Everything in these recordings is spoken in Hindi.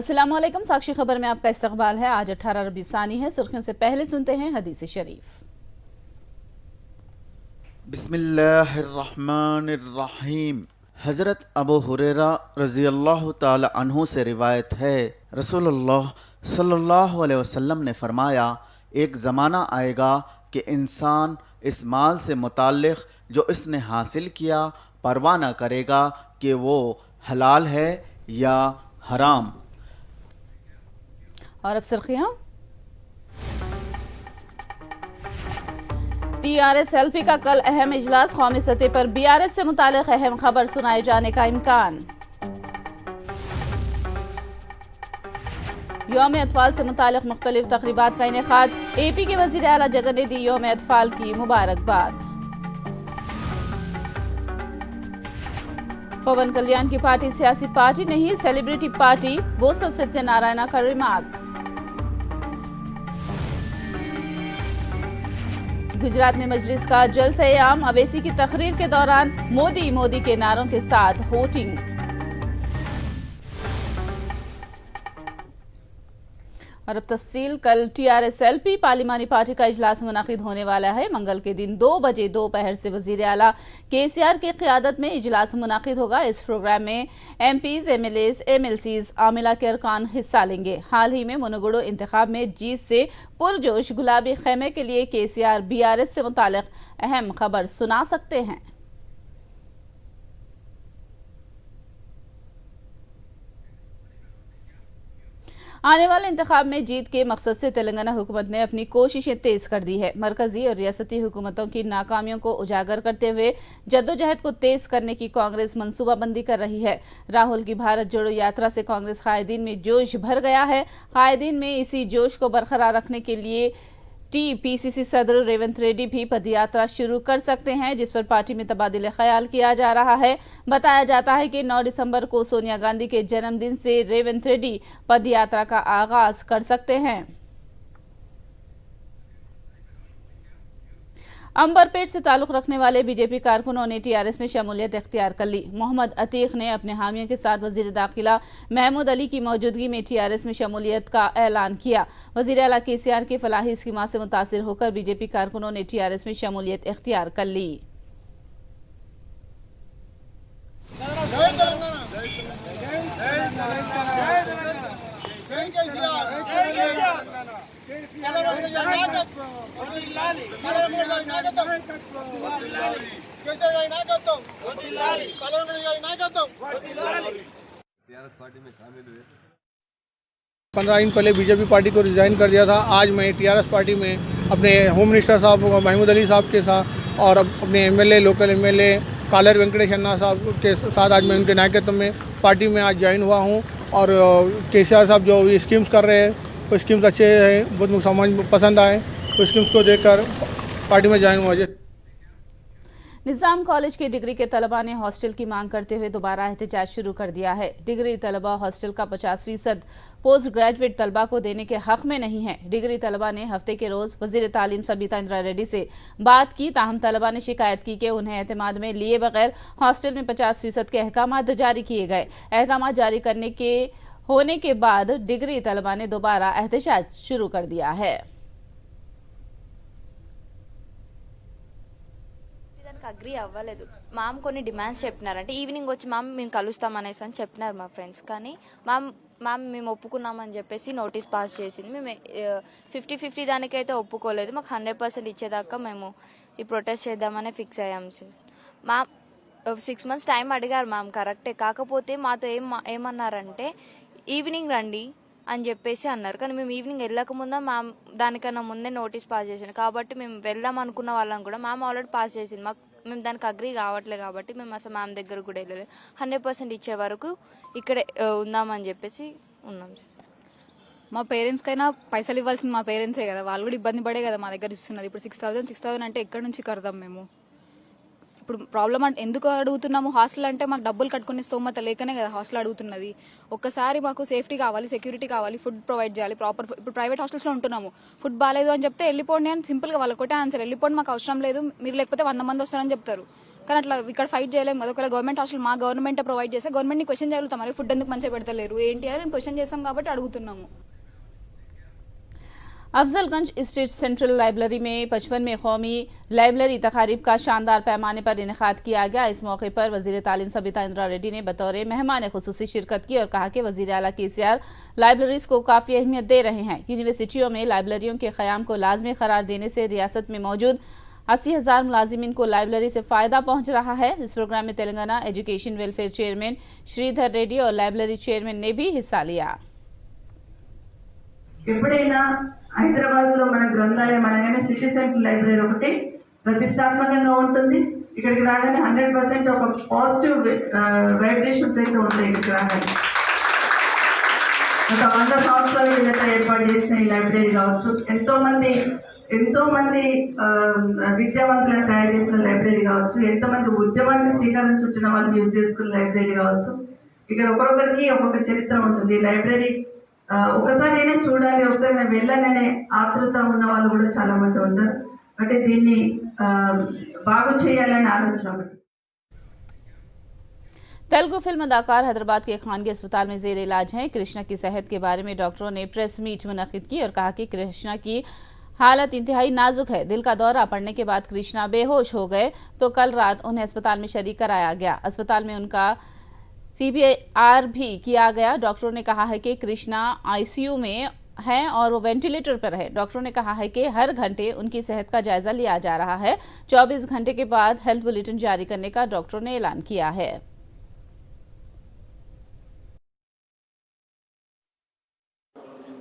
अस्सलाम वालेकुम। साक्षी खबर में आपका इस्तकबाल है। आज 18 रबी सानी है। सुर्खियों से पहले सुनते हैं हदीस शरीफ। बिस्मिल्लाहिर्रहमानिर्रहीम। हज़रत अबू हुरैरा रज़ी अल्लाह ताला अन्हु से रिवायत है, रसूलुल्लाह सल्लल्लाहु अलैहि वसल्लम ने फरमाया, एक ज़माना आएगा कि इंसान इस माल से मुताल्लिक़ जो इसने हासिल किया परवाह न करेगा कि वो हलाल है या हराम। और अब सुर्खियां। टीआरएस एलपी का कल अहम इजलास, कौमी सतह पर बीआरएस से मुतालिक अहम खबर सुनाए जाने का इम्कान। यौम अतफाल से मुतालिक मुख्तलिफ तकरीबात का इनेकाद, एपी के वजीर आला जगन ने दी यौम अतफाल की मुबारकबाद। पवन कल्याण की पार्टी सियासी पार्टी नहीं सेलिब्रिटी पार्टी, बोसा सत्यनारायण का रिमार्क। गुजरात में मजलिस का जलसे-ए-आम, अवैसी की तकरीर के दौरान मोदी मोदी के नारों के साथ होटिंग। और अब तफसील। कल टीआरएस एलपी पार्लिमानी पार्टी का इजलास मुनाकिद होने वाला है। मंगल के दिन 2 बजे दोपहर से वजीर आला केसीआर की क़ियादत में इजलास मुनाकिद होगा। इस प्रोग्राम में एमपीज, एमएलएज, एमएलसीज, आमिला के अरकान हिस्सा लेंगे। हाल ही में मुनगुड़ो इंतखाब में जीत से पुरजोश गुलाबी खेमे के लिए केसीआर बीआरएस से मुतालिक अहम खबर सुना सकते हैं। आने वाले इंतखाब में जीत के मकसद से तेलंगाना हुकूमत ने अपनी कोशिशें तेज कर दी है। मरकजी और रियासती हुकूमतों की नाकामियों को उजागर करते हुए जद्दोजहद को तेज करने की कांग्रेस मंसूबाबंदी कर रही है। राहुल की भारत जोड़ो यात्रा से कांग्रेस कायदीन में जोश भर गया है। कायदीन में इसी जोश को बरकरार रखने के लिए टीपीसीसी सदर रेवंत रेड्डी भी पदयात्रा शुरू कर सकते हैं, जिस पर पार्टी में तबादिले ख्याल किया जा रहा है। बताया जाता है कि 9 दिसंबर को सोनिया गांधी के जन्मदिन से रेवंत रेड्डी पदयात्रा का आगाज कर सकते हैं। अंबरपेट से ताल्लुक रखने वाले बीजेपी कारकुनों ने टीआरएस में शमूलियत इख्तियार कर ली। मोहम्मद अतीक ने अपने हामियों के साथ वजीर दाखिला महमूद अली की मौजूदगी में टीआरएस में शमूलियत का ऐलान किया। वजीर आला केसीआर की फलाही स्कीमा से मुतासिर होकर बीजेपी कारकुनों ने टीआरएस में शमूलियत इख्तियार कर ली। पार्टी में शामिल हुए। 15 दिन पहले बीजेपी पार्टी को रिजाइन कर दिया था। आज मैं टीआरएस पार्टी में अपने होम मिनिस्टर साहब महमूद अली साहब के साथ और अपने एमएलए, लोकल एमएलए कालर वेंकटेश अन्ना साहब के साथ आज मैं उनके नायकत्व में पार्टी में आज ज्वाइन हुआ हूं। और केसीआर साहब जो ये स्कीम्स कर रहे हैं वो स्कीम्स अच्छे हैं, बहुत मुझे समझ पसंद आए, तो स्कीम्स को देखकर पार्टी में ज्वाइन हुआ। निज़ाम कॉलेज के डिग्री के तलबा ने हॉस्टल की मांग करते हुए दोबारा एहतजाज शुरू कर दिया है। डिग्री तलबा हॉस्टल का 50% पोस्ट ग्रेजुएट तलबा को देने के हक में नहीं है। डिग्री तलबा ने हफ्ते के रोज वजीर तालीम सबिता इंदिरा रेड्डी से बात की, ताहम तलबा ने शिकायत की कि उन्हें एतमाद में लिए बगैर हॉस्टल में 50% के अहकाम जारी किए गए। अहकाम जारी करने के होने के बाद डिग्री तलबा ने दोबारा एहतजाज शुरू कर दिया है। అగ్రీ అవ్వలేదు. మామ్ కొన్ని డిమాండ్స్ చెప్పినారంటే ఈవినింగ్ వచ్చి మామ్ మేము కలుస్తాం అనేసి అని చెప్పినారు మా ఫ్రెండ్స్. కానీ మామ్ మేము ఒప్పుకున్నామని చెప్పేసి నోటీస్ పాస్ చేసింది. మేము 50-50 దానికైతే ఒప్పుకోలేదు. మాకు 100% ఇచ్చేదాకా మేము ఈ ప్రొటెస్ట్ చేద్దామని ఫిక్స్ అయ్యాం సార్. మామ్ 6 months టైం అడిగారు మ్యామ్, కరెక్టే. కాకపోతే మాతో ఏమన్నారంటే ఈవినింగ్ రండి అని చెప్పేసి అన్నారు. కానీ మేము ఈవినింగ్ వెళ్ళకముందే మ్యామ్ దానికన్నా ముందే నోటీస్ పాస్ చేసింది. కాబట్టి మేము వెళ్దాం అనుకున్న వాళ్ళం కూడా మ్యామ్ ఆల్రెడీ పాస్ చేసింది. మేము దానికి అగ్రీ కావట్లేదు కాబట్టి మేము అసలు మ్యామ్ దగ్గర కూడా వెళ్ళలేదు. 100% ఇచ్చే వరకు ఇక్కడే ఉందామని చెప్పేసి ఉన్నాం సార్. మా పేరెంట్స్కైనా పైసలు ఇవ్వాల్సింది మా పేరెంట్సే కదా, వాళ్ళు కూడా ఇబ్బంది పడే కదా మా దగ్గర ఇస్తున్నది. ఇప్పుడు 6,000 అంటే ఎక్కడి నుంచి కడదాం మేము? ఇప్పుడు ప్రాబ్లం అంటే ఎందుకు అడుగుతున్నాము? హాస్టల్ అంటే మాకు డబ్బులు కట్టుకునే స్తోమత లేకనే కదా హాస్టల్ అడుగుతున్నది. ఒక్కసారి మాకు సేఫ్టీ కావాలి, సెక్యూరిటీ కావాలి, ఫుడ్ ప్రొవైడ్ చేయాలి ప్రాపర్. ఇప్పుడు ప్రైవేట్ హాస్టల్స్లో ఉంటున్నాము, ఫుడ్ బాగాలేదు అని చెప్తే వెళ్ళిపోండి అని సింపుల్గా వాళ్ళకి ఒకటే ఆన్సర్, వెళ్ళిపోండి మాకు అవసరం లేదు, మీరు లేకపోతే 100 మంది వస్తారని చెప్తారు. కానీ అట్లా ఇక్కడ ఫైట్ చేయలేము కదా. ఒకవేళ గవర్నమెంట్ హాస్టల్ మా గవర్నమెంట్ ప్రొవైడ్ చేస్తే గవర్నమెంట్ని క్వశ్చన్ చేయగలుగుతాం, మరి ఫుడ్ ఎందుకు మంచిగా పెడతలేరు ఏంటి అని మేము క్వశ్చన్ చేస్తాం కాబట్టి అడుగుతున్నాము. अफजलगंज स्टेट सेंट्रल लाइब्रेरी में 55वें कौमी लाइब्रेरी तकारीब का शानदार पैमाने पर इनेकाद किया गया। इस मौके पर वजीर तालीम सबिता इंदिरा रेड्डी ने बतौर मेहमान खुसूसी शिरकत की और कहा कि वजीर आला केसीआर लाइब्रेरीज को काफ़ी अहमियत दे रहे हैं। यूनिवर्सिटियों में लाइब्रेरियों के क़याम को लाजमी करार देने से रियासत में मौजूद 80,000 मुलाजिमीन को लाइब्रेरी से फ़ायदा पहुँच रहा है। इस प्रोग्राम में Telangana education welfare chairman Shridhar Reddy और लाइब्रेरी चेयरमैन ने भी हिस्सा लिया। ఎప్పుడైనా హైదరాబాద్ లో మన గ్రంథాలయం అనగానే సిటీ సెంటర్ లైబ్రరీ ఒకటి ప్రతిష్టాత్మకంగా ఉంటుంది. ఇక్కడికి రాగానే 100% ఒక పాజిటివ్ వైబ్రేషన్స్ అయితే ఉంటాయి. ఇక్కడికి రాగానే ఒక 100 సంవత్సరాల కిందట ఏర్పాటు చేసిన ఈ లైబ్రరీ కావచ్చు, ఎంతో మంది విద్యావంతులను తయారు చేసిన లైబ్రరీ కావచ్చు, ఎంతో మంది ఉద్యమానికి శ్రీకారం చుట్టిన వాళ్ళు యూజ్ చేసుకున్న లైబ్రరీ కావచ్చు. ఇక్కడ ఒక్కొక్కరికి ఒక్కొక్క చరిత్ర ఉంటుంది. లైబ్రరీ ఒకసారి అయినా చూడాలి, ఒకసారి నేను వెళ్ళాలనే ఆతృత ఉన్న వాళ్ళు కూడా చాలా మంది ఉంటారు. అంటే దీన్ని బాగు చేయాలనే ఆలోచన ఒకటి. तेलुगु फिल्म अदाकार हैदराबाद के खानगी अस्पताल में जेर इलाज हैं। कृष्णा की सेहत के बारे में डॉक्टरों ने प्रेस मीट मुनक्किद की और कहा कि कृष्णा की हालत इंतहाई नाजुक है। दिल का दौरा पड़ने के बाद कृष्णा बेहोश हो गए तो कल रात उन्हें अस्पताल में शरीक कराया गया। अस्पताल में उनका CPR भी किया गया। डॉक्टरों ने कहा है कि कृष्णा ICU में हैं और वो वेंटिलेटर पर है। डॉक्टरों ने कहा है कि हर घंटे उनकी सेहत का जायजा लिया जा रहा है। 24 घंटे के बाद हेल्थ बुलेटिन जारी करने का डॉक्टरों ने ऐलान किया है।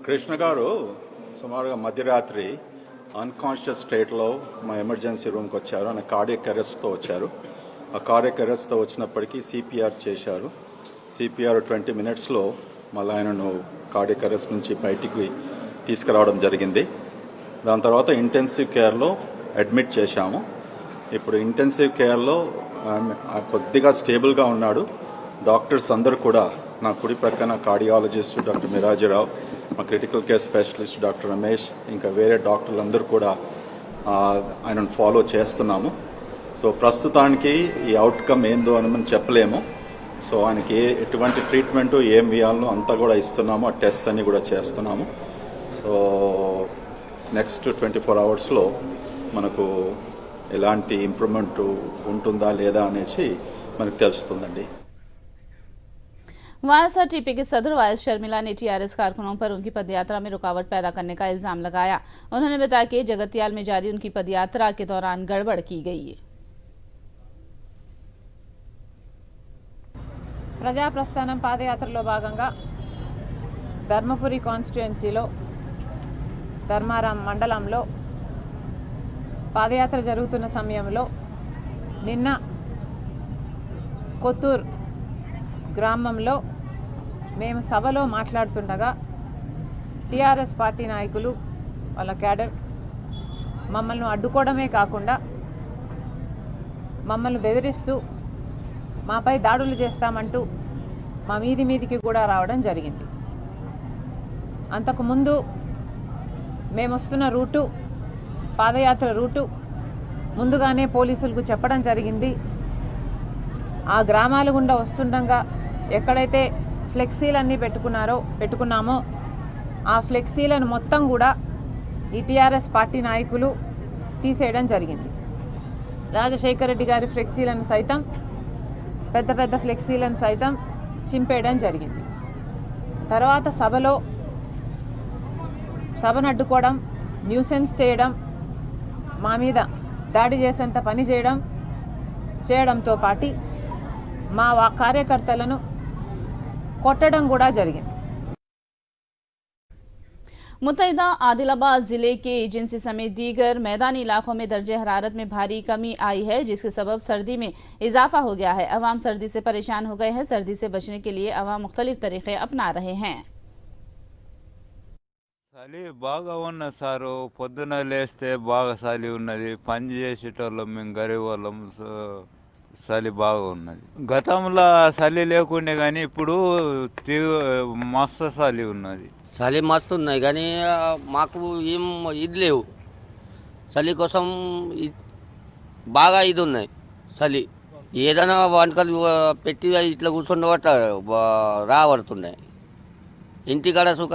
కృష్ణ గారు సుమారుగా మధ్యరాత్రి అన్కాన్షియస్ స్టేట్లో మా ఎమర్జెన్సీ రూమ్కి వచ్చారు. ఆయన కార్డియక్ అరెస్ట్తో వచ్చారు. ఆ కార్డియక్ అరెస్ట్తో వచ్చినప్పటికీ CPR చేశారు. CPR 20 మినిట్స్లో మళ్ళీ ఆయనను కార్డియక్ అరెస్ట్ నుంచి బయటికి తీసుకురావడం జరిగింది. దాని తర్వాత ఇంటెన్సివ్ కేర్లో అడ్మిట్ చేశాము. ఇప్పుడు ఇంటెన్సివ్ కేర్లో కొద్దిగా స్టేబుల్గా ఉన్నాడు. డాక్టర్స్ అందరూ కూడా, నా కుడి ప్రక్కన కార్డియాలజిస్ట్ డాక్టర్ మిరాజీరావు, మా critical care specialist doctor Ramesh, ఇంకా వేరే డాక్టర్లు అందరూ కూడా ఆయనను ఫాలో చేస్తున్నాము. సో ప్రస్తుతానికి ఈ అవుట్కమ్ ఏందో అని మనం చెప్పలేము. సో ఆయనకి ఎటువంటి ట్రీట్మెంటు ఏం వేయాలో అంతా కూడా ఇస్తున్నాము. ఆ టెస్ట్ అన్ని కూడా చేస్తున్నాము. సో నెక్స్ట్ 24 అవర్స్లో మనకు ఎలాంటి ఇంప్రూవ్మెంట్ ఉంటుందా లేదా అనేసి మనకు తెలుస్తుందండి. YSRTP की सदर वाइस शर्मिला ने TRS कारकुनों पर उनकी पदयात्रा में रुकावट पैदा करने का इल्जाम लगाया। उन्होंने बताया कि जगतियाल में जारी उनकी पदयात्रा के दौरान गड़बड़ की गई। ప్రజాప్రస్థానం పాదయాత్రలో భాగంగా ధర్మపురి కాన్స్టిట్యుయెన్సీలో ధర్మారం మండలంలో పాదయాత్ర జరుగుతున్న సమయంలో నిన్న కొత్తూర్ గ్రామంలో మేము సభలో మాట్లాడుతుండగా TRS పార్టీ నాయకులు వాళ్ళ క్యాడర్ మమ్మల్ని అడ్డుకోవడమే కాకుండా మమ్మల్ని బెదిరిస్తూ మాపై దాడులు చేస్తామంటూ మా మీదికి కూడా రావడం జరిగింది. అంతకుముందు మేము వస్తున్న రూటు, పాదయాత్ర రూటు ముందుగానే పోలీసులకు చెప్పడం జరిగింది. ఆ గ్రామాల గుండా వస్తుండగా ఎక్కడైతే ఫ్లెక్సీలన్నీ పెట్టుకున్నామో ఆ ఫ్లెక్సీలను మొత్తం కూడా ఈ TRS పార్టీ నాయకులు తీసేయడం జరిగింది. రాజశేఖర రెడ్డి గారి ఫ్లెక్సీలను సైతం, పెద్ద ఫ్లెక్సీలను సైతం చింపేయడం జరిగింది. తర్వాత సభను అడ్డుకోవడం, న్యూసెన్స్ చేయడం, మా మీద దాడి చేసేంత పని చేయడంతో పాటు మా కార్యకర్తలను కొట్టడం కూడా జరిగింది. मुतैदा आदिलाबाद जिले के एजेंसी समेत दीगर मैदानी इलाकों में दर्जे हरारत में भारी कमी आई है, जिसके सबब सर्दी में इजाफा हो गया है। अवाम सर्दी से परेशान हो गए हैं। सर्दी से बचने के लिए अवाम मुख्तलिफ तरीके अपना रहे हैं। చలి బాగా ఉన్న సారు, పొద్దున లేస్తే బాగా చలి ఉన్నది. పని చేసేటోళ్ళం మేము గరీబ్ వాళ్ళం, చలి బాగా ఉన్నది. గతంలో చలి లేకుండే కానీ ఇప్పుడు మస్తు చలి ఉన్నది. చలి మస్తు ఉన్నాయి కానీ మాకు ఏం ఇది లేవు. చలి కోసం బాగా ఇది ఉన్నాయి. చలి ఏదైనా వంటకాలు పెట్టి ఇట్లా కూర్చుండబట్ట రాబడుతున్నాయి. ఇంటికాడ సుఖ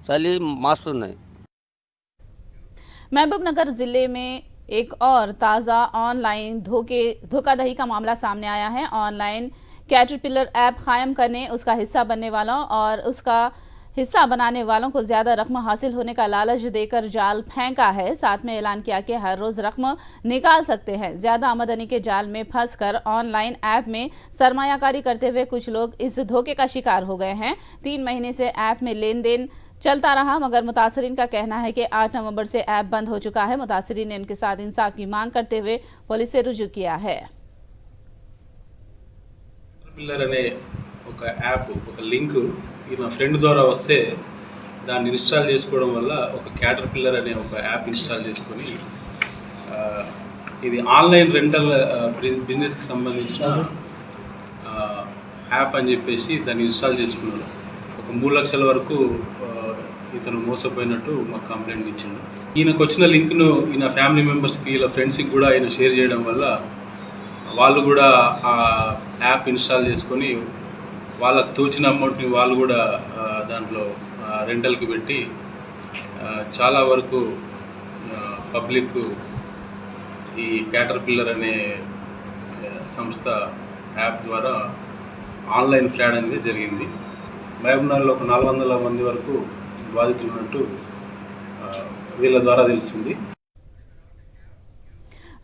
చలి మస్తున్నాయి. महबूबनगर जिले में एक और ताज़ा ऑनलाइन धोखाधड़ी का मामला सामने आया है। ऑनलाइन कैटरपिलर ऐप कायम करने, उसका हिस्सा बनने वालों और उसका हिस्सा बनाने वालों को ज्यादा रकम हासिल होने का लालच देकर जाल फेंका है। साथ में ऐलान किया कि हर रोज रकम निकाल सकते हैं। ज्यादा आमदनी के जाल में फंसकर ऑनलाइन ऐप में सरमायाकारी करते हुए कुछ लोग इस धोखे का शिकार हो गए हैं। 3 महीने से ऐप में लेन देन चलता रहा, मगर मुतासरीन का कहना है कि 8 नवंबर से ऐप बंद हो चुका है। मुतासरीन ने उनके साथ इंसाफ की मांग करते हुए पुलिस से रुजू किया है। పిల్లర్ అనే ఒక యాప్, ఒక లింక్ ఇది మా ఫ్రెండ్ ద్వారా వస్తే దాన్ని ఇన్స్టాల్ చేసుకోవడం వల్ల ఒక క్యాటర్పిల్లర్ అనే ఒక యాప్ ఇన్స్టాల్ చేసుకొని ఇది ఆన్లైన్ రెంటల్ బిజినెస్కి సంబంధించిన యాప్ అని చెప్పేసి దాన్ని ఇన్స్టాల్ చేసుకున్నాడు. ఒక 3 లక్షల వరకు ఇతను మోసపోయినట్టు మాకు కంప్లైంట్ ఇచ్చిండు. ఈయనకు వచ్చిన లింక్ను ఈయన ఫ్యామిలీ మెంబర్స్కి, ఇలా ఫ్రెండ్స్కి కూడా ఆయన షేర్ చేయడం వల్ల వాళ్ళు కూడా ఆ యాప్ ఇన్స్టాల్ చేసుకొని వాళ్ళకు తోచిన అమౌంట్ని వాళ్ళు కూడా దాంట్లో రెంటల్కి పెట్టి చాలా వరకు పబ్లిక్ ఈ క్యాటర్పిల్లర్ అనే సంస్థ యాప్ ద్వారా ఆన్లైన్ ఫ్రాడ్ అనేది జరిగింది. మహబూబ్నగర్లో ఒక 400 మంది వరకు బాధితులు ఉన్నట్టు వీళ్ళ ద్వారా తెలుస్తుంది.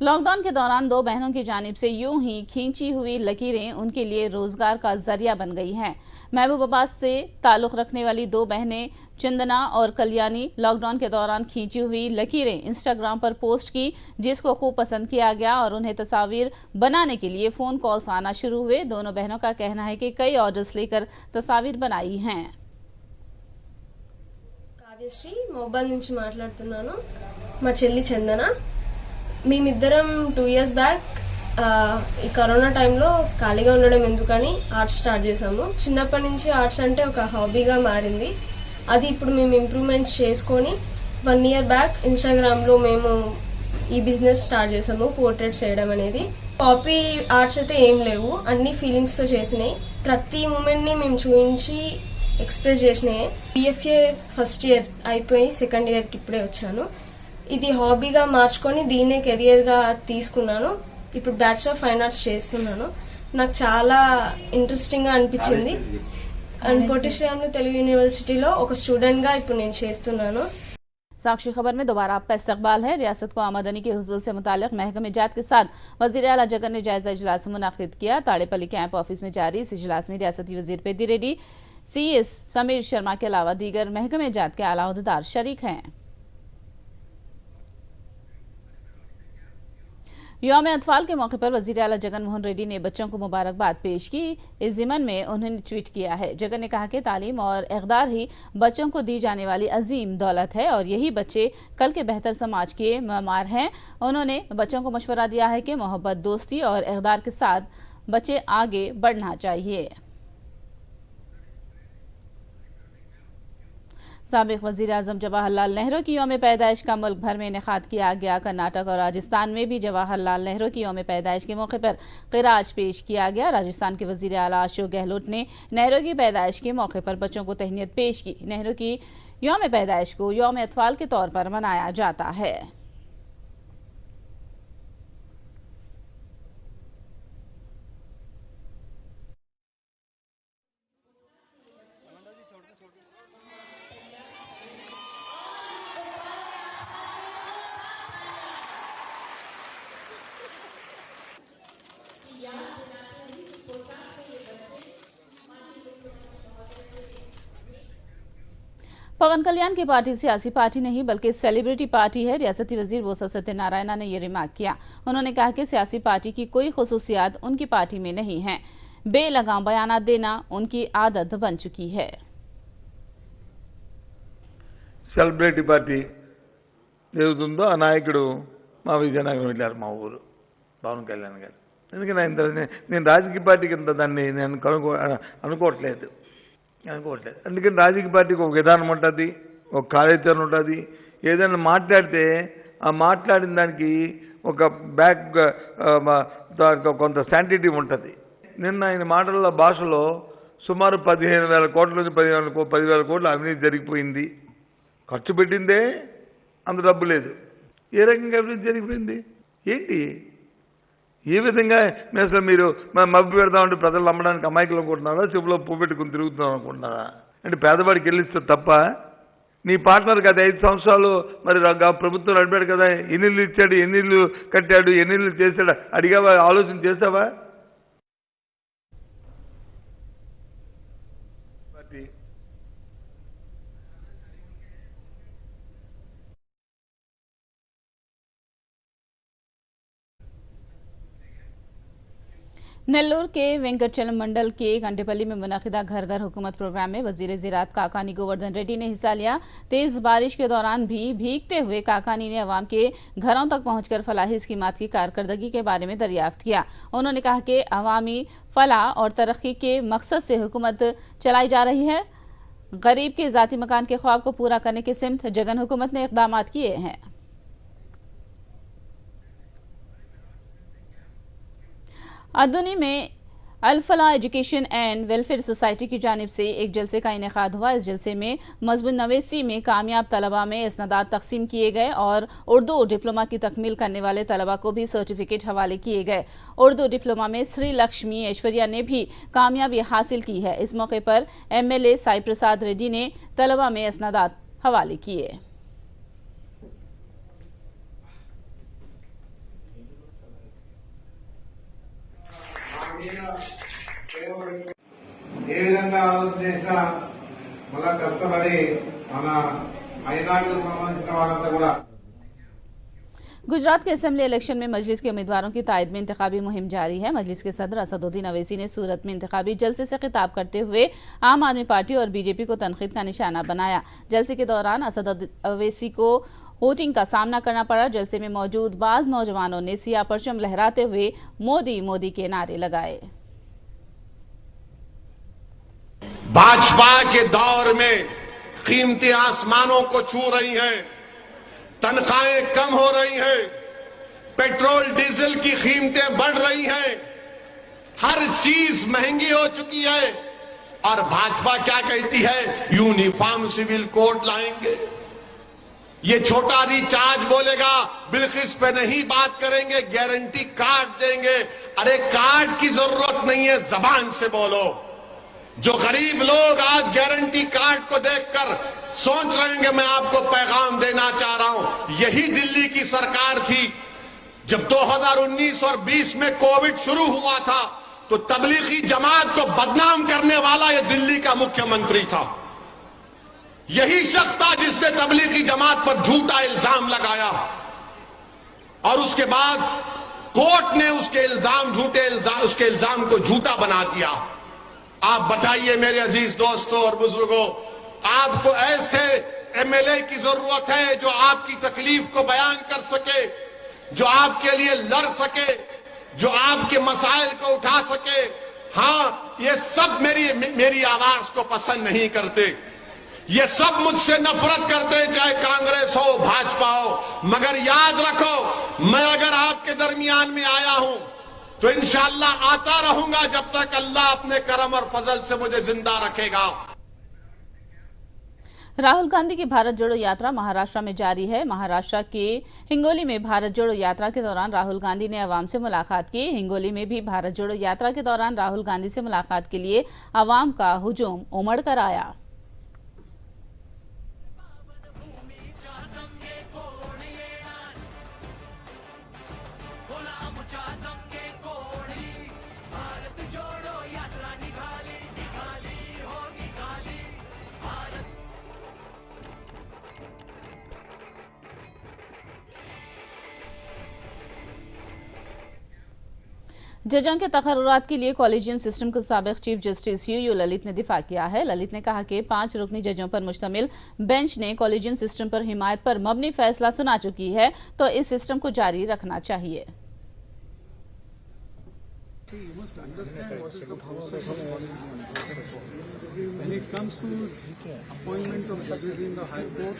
लॉकडाउन के दौरान 2 बहनों की जानिब से यूं ही खींची हुई लकीरें उनके लिए रोजगार का जरिया बन गई हैं। महबूबाबाद से ताल्लुक रखने वाली 2 बहनें चंदना और कल्याणी लॉकडाउन के दौरान खींची हुई लकीरें इंस्टाग्राम पर पोस्ट की, जिसको खूब पसंद किया गया और उन्हें तस्वीर बनाने के लिए फ़ोन कॉल्स आना शुरू हुए। दोनों बहनों का कहना है कि कई ऑर्डर्स लेकर तस्वीर बनाई हैं। కావ్యశ్రీ మొబైల్ నుంచి మాట్లాడుతున్నాను. మా చెల్లి చందన, మేమిద్దరం 2 ఇయర్స్ బ్యాక్ ఈ కరోనా టైంలో ఖాళీగా ఉండడం ఎందుకని ఆర్ట్స్ స్టార్ట్ చేసాము. చిన్నప్పటి నుంచి ఆర్ట్స్ అంటే ఒక హాబీగా మారింది. అది ఇప్పుడు మేము ఇంప్రూవ్మెంట్ చేసుకొని 1 ఇయర్ బ్యాక్ ఇన్స్టాగ్రామ్లో మేము ఈ బిజినెస్ స్టార్ట్ చేసాము, పోర్ట్రేట్స్ చేయడం అనేది. కాపీ ఆర్ట్స్ అయితే ఏం లేవు, అన్ని ఫీలింగ్స్తో చేసినాయి. ప్రతి మూమెంట్ని మేము చూపించి ఎక్స్ప్రెస్ చేసినాయి. BFA ఫస్ట్ ఇయర్ అయిపోయి సెకండ్ ఇయర్కి ఇప్పుడే వచ్చాను. ఇది హాబీగా మార్చుకొని దీన్నే కెరియర్గా తీసుకున్నాను. ఇప్పుడు బ్యాచిలర్ ఆఫ్ ఫైన్ ఆర్ట్స్ చేస్తున్నాను. నాకు చాలా ఇంట్రెస్టింగ్గా అనిపించింది. అండ్ పొట్టి శ్రీరాములు తెలుగు యూనివర్సిటీలో ఒక స్టూడెంట్గా ఇప్పుడు నేను చేస్తున్నాను. साक्षी खबर में दोबारा आपका इस्तकबाल है। रियासत को आमदनी के हुसूल से मुताल्लिक महकमे जात के साथ वज़ीर आला जगन ने जायजा इजलास मुनाकिद किया। ताड़ेपल्ली कैंप ऑफिस में जारी इस इजलास में रियासती वजीर पेदी रेड्डी, CS समीर शर्मा के अलावा दीगर महकमे जात के आला अहदेदार शरीक हैं। यौम अतफाल के मौके पर वज़ीर आला जगन मोहन रेड्डी ने बच्चों को मुबारकबाद पेश की। इस ज़िमन में उन्होंने ट्वीट किया है। जगन ने कहा कि तालीम और इक़दार ही बच्चों को दी जाने वाली अजीम दौलत है और यही बच्चे कल के बेहतर समाज के मेमार हैं। उन्होंने बच्चों को मशवरा दिया है कि मोहब्बत, दोस्ती और इक़दार के साथ बच्चे आगे बढ़ना चाहिए। साबिक़ वज़ीर आज़म जवाहरलाल नेहरू की यौम पैदाइश का मुल्क भर में इनेकाद किया गया। कर्नाटक और राजस्थान में भी जवाहरलाल नेहरू की यौम पैदाइश के मौके पर क़िराज पेश किया गया। राजस्थान के वज़ीर आला अशोक गहलोत ने नेहरू की पैदाइश के मौके पर बच्चों को तहनीत पेश की। नेहरू की यौम पैदाइश को यौम अतफाल के तौर पर मनाया जाता है। पवन कल्याण की पार्टी सियासी पार्टी नहीं बल्कि सेलिब्रिटी पार्टी है। रियासती वजीर बोसा सत्यनारायण ने यह रिमार्क किया। उन्होंने कहा कि सियासी पार्टी की कोई खुसूसियात उनकी पार्टी में नहीं है। बेलगाम बयानात देना उनकी आदत बन चुकी है। సెలబ్రిటీ పార్టీ ఏదుందో ఆ నాయకుడు మా విజయనగరం వెళ్ళారు, మా ఊరు పవన్ కళ్యాణ్ గారు. ఎందుకంటే నేను రాజకీయ పార్టీకి ఇంత దాన్ని నేను అనుకోవట్లేదు. అందుకని రాజకీయ పార్టీకి ఒక విధానం ఉంటుంది, ఒక కార్యాచరణ ఉంటుంది. ఏదైనా మాట్లాడితే ఆ మాట్లాడిన దానికి ఒక బ్యాక్ కొంత శాంటిటీ ఉంటుంది. నిన్న ఆయన మాటల భాషలో సుమారు 15,000 కోట్ల నుంచి 10,000 కోట్ల అవినీతి జరిగిపోయింది. ఖర్చు పెట్టిందే అంత డబ్బు లేదు. ఏ రకంగా అవినీతి జరిగిపోయింది ఏంటి? ఏ విధంగా అసలు మీరు మబ్బు పెడతామంటే ప్రజలు నమ్మడానికి అమాయకులు అనుకుంటున్నారా? చెప్పులో పువ్వు పెట్టుకుని తిరుగుతున్నాం అనుకుంటున్నారా? అంటే పేదవాడికి వెళ్ళిస్తే తప్ప నీ పార్ట్నర్కి అది 5 సంవత్సరాలు మరి ప్రభుత్వం నడిపాడు కదా, ఎన్ని ఇళ్ళు ఇచ్చాడు, ఎన్ని ఇళ్ళు కట్టాడు, ఎన్ని ఇళ్ళు చేశాడు అడిగావా? ఆలోచన చేసావా? नेल्लोर के वेंकटचलम मंडल के घंटेपल्ली में मुनक़िदा घर घर हुकूमत प्रोग्राम में वजीर ज़राअत काकानी गोवर्धन रेड्डी ने हिस्सा लिया। तेज बारिश के दौरान भी भीगते हुए काकानी ने अवाम के घरों तक पहुंचकर फलाही स्कीमात की कारकर्दगी के बारे में दरियाफ्त किया। उन्होंने कहा कि अवामी फलाह और तरक्की के मकसद से हुकूमत चलाई जा रही है। गरीब के ज़ाती मकान के ख्वाब को पूरा करने की सिमत जगन हुकूमत ने इक़दाम किए हैं। अदुनी में Al Falah education and welfare society की जानिब से एक जलसे का इनेकाद हुआ। इस जलसे में मज़मून नवेसी में कामयाब तलबा में इसनादात तकसीम किए गए और उर्दू डिप्लोमा की तकमील करने वाले तलबा को भी सर्टिफिकेट हवाले किए गए। उर्दू डिप्लोमा में श्री लक्ष्मी ऐश्वर्या ने भी कामयाबी हासिल की है। इस मौके पर MLA साई प्रसाद रेड्डी ने तलबा में इसनादात हवाले किए। ఏ విధంగా ఆలోచన చేసినా మళ్ళా కష్టపడి మన మైనార్టీలకు సంబంధించిన వాళ్ళంతా కూడా गुजरात के असेंबली इलेक्शन में मजलिस के उम्मीदवारों की तायद में इंतखाबी मुहिम जारी है। मजलिस के सदर असदुद्दीन अवैसी ने सूरत में इंतखाबी जलसे से खिताब करते हुए आम आदमी पार्टी और बीजेपी को तनकीद का निशाना बनाया। जलसे के दौरान असदुद्दीन अवैसी को वोटिंग का सामना करना पड़ा। जलसे में मौजूद बाज नौजवानों ने सिया परचम लहराते हुए मोदी मोदी के नारे लगाए। भाजपा के दौर में कीमतें आसमानों को छू रही हैं, तनख्वाहें कम हो रही हैं, पेट्रोल डीजल की कीमतें बढ़ रही हैं, हर चीज महंगी हो चुकी है और भाजपा क्या कहती है? यूनिफॉर्म सिविल कोड लाएंगे। ये छोटा रिचार्ज बोलेगा, बिल्किस पे नहीं बात करेंगे, गारंटी कार्ड देंगे। अरे कार्ड की जरूरत नहीं है, जबान से बोलो। जो गरीब लोग आज गारंटी कार्ड को देखकर सोच रहे हैं, मैं आपको पैगाम देना चाह रहा हूं, यही दिल्ली की सरकार थी जब 2019 और 20 में कोविड शुरू हुआ था तो तबलीगी जमात को बदनाम करने वाला यह दिल्ली का मुख्यमंत्री था। यही शख्स था जिसने तबलीगी जमात पर झूठा इल्जाम लगाया और उसके बाद कोर्ट ने उसके इल्जाम को झूठा बना दिया। आप बताइए मेरे अजीज दोस्तों और बुजुर्गों, आपको ऐसे MLA की जरूरत है जो आपकी तकलीफ को बयान कर सके, जो आपके लिए लड़ सके, जो आपके मसाइल को उठा सके। हाँ, ये सब मेरी आवाज को पसंद नहीं करते, ये सब मुझसे नफरत करते, चाहे कांग्रेस हो भाजपा हो। मगर याद रखो, मैं अगर आपके दरमियान में आया हूं तो इंशाअल्लाह आता रहूंगा जब तक अल्लाह अपने करम और फजल से मुझे जिंदा रखेगा। राहुल गांधी की भारत जोड़ो यात्रा महाराष्ट्र में जारी है। महाराष्ट्र के हिंगोली में भारत जोड़ो यात्रा के दौरान राहुल गांधी ने अवाम से मुलाकात की। हिंगोली में भी भारत जोड़ो यात्रा के दौरान राहुल गांधी से मुलाकात के लिए अवाम का हुजूम उमड़ कर आया। जजों के तकर्रुरात के लिए कॉलेजियम सिस्टम के साबिक चीफ जस्टिस यूयू ललित ने दिफा किया है। ललित ने कहा कि 5 रुकनी जजों पर मुश्तमिल बेंच ने कॉलेजियम सिस्टम पर हिमायत पर मबनी फैसला सुना चुकी है, तो इस सिस्टम को जारी रखना चाहिए। When it comes to appointment of judges in the High Court,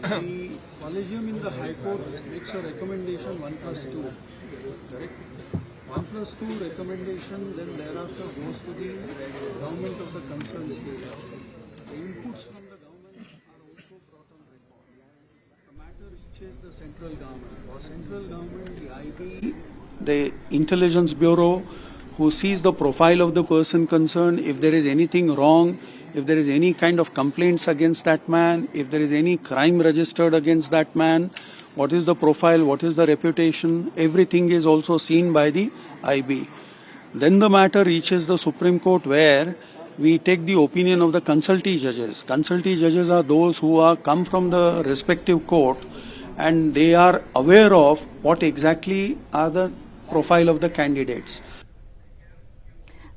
the Collegium in the High Court makes a recommendation 1+2, correct? 1+2 recommendation then thereafter goes to the government of the concerned state. The inputs from the government are also brought on record. The matter reaches the central government. For central government, the IB, the Intelligence Bureau, who sees the profile of the person concerned, if there is anything wrong, if there is any kind of complaints against that man, if there is any crime registered against that man, what is the profile, what is the reputation, everything is also seen by the IB. Then the matter reaches the Supreme Court, where we take the opinion of the consultee judges. Consultee judges are those who are come from the respective court and they are aware of what exactly are the profile of the candidates.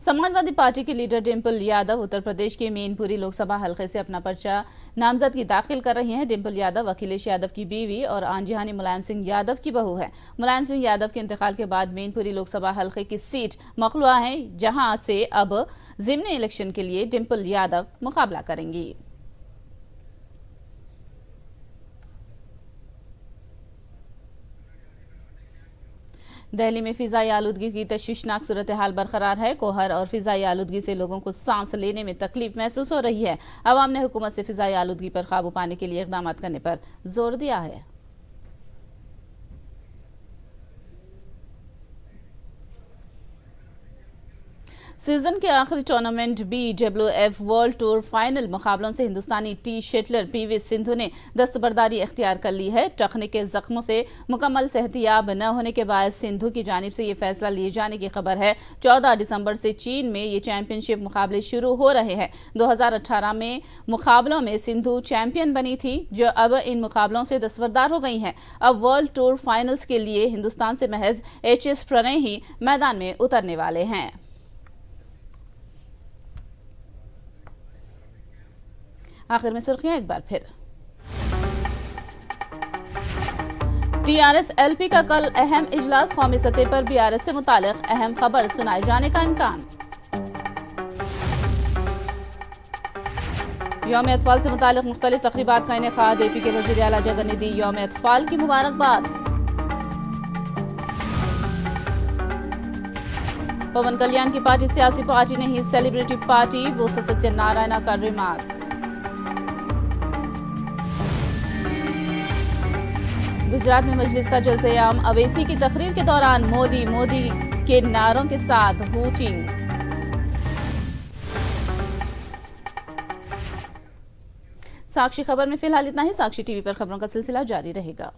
Samajwadi party के लीडर डिम्पल यादव उत्तर प्रदेश के मैनपुरी लोकसभा हलके से अपना पर्चा नामजदगी दाखिल कर रही हैं। डिम्पल यादव अखिलेश यादव की बीवी और आंजिहानी मुलायम सिंह यादव की बहू है। मुलायम सिंह यादव के इंतकाल के बाद मैनपुरी लोकसभा हलके की सीट मखलुआ है, जहां से अब जिमनी इलेक्शन के लिए डिम्पल यादव मुकाबला करेंगी। दिल्ली में फिजाई आलूदगी की तशवीशनाक सूरत हाल बरकरार है। कोहर और फिजाई आलूदगी से लोगों को सांस लेने में तकलीफ महसूस हो रही है। अवाम ने हुकूमत से फिजाई आलूदगी पर काबू पाने के लिए इक़दाम करने पर जोर दिया है। सीजन के आखिरी tournament BWF world tour final मुकाबलों से हिंदुस्तानी टी शटलर PV सिंधु ने दस्तबरदारी इख्तियार कर ली है। टखने के जख्मों से मुकम्मल सेहतियाब न होने के बाद सिंधु की जानिब से ये फैसला लिए जाने की खबर है। 14 दिसंबर से चीन में ये चैंपियनशिप मुकाबले शुरू हो रहे हैं। 2018 में मुकाबलों में सिंधु चैंपियन बनी थी, जो अब इन मुकाबलों से दस्तबरदार हो गई हैं। अब वर्ल्ड टूर फाइनल्स के लिए हिंदुस्तान से महज HS प्रणय ही मैदान में उतरने वाले हैं। आखिर में सुर्खियां एक बार फिर। TRS LP का कल अहम इजलास, कौमी सतह पर BRS से मुतालिक अहम खबर सुनाए जाने का इम्कान। यौम अतफाल से मुतालिक मुख्तलिफ तकरीबात का इनेकाद, AP के वज़ीर आला जगन ने दी यौम अतफाल की मुबारकबाद। पवन कल्याण की पार्टी सियासी पार्टी नहीं, सेलिब्रिटी पार्टी, वो सत्यनारायण का रिमार्क। गुजरात में मजलिस का जलसे-ए-आम, अवैसी की तकरीर के दौरान मोदी मोदी के नारों के साथ हूटिंग। साक्षी खबर में फिलहाल इतना ही। साक्षी टीवी पर खबरों का सिलसिला जारी रहेगा।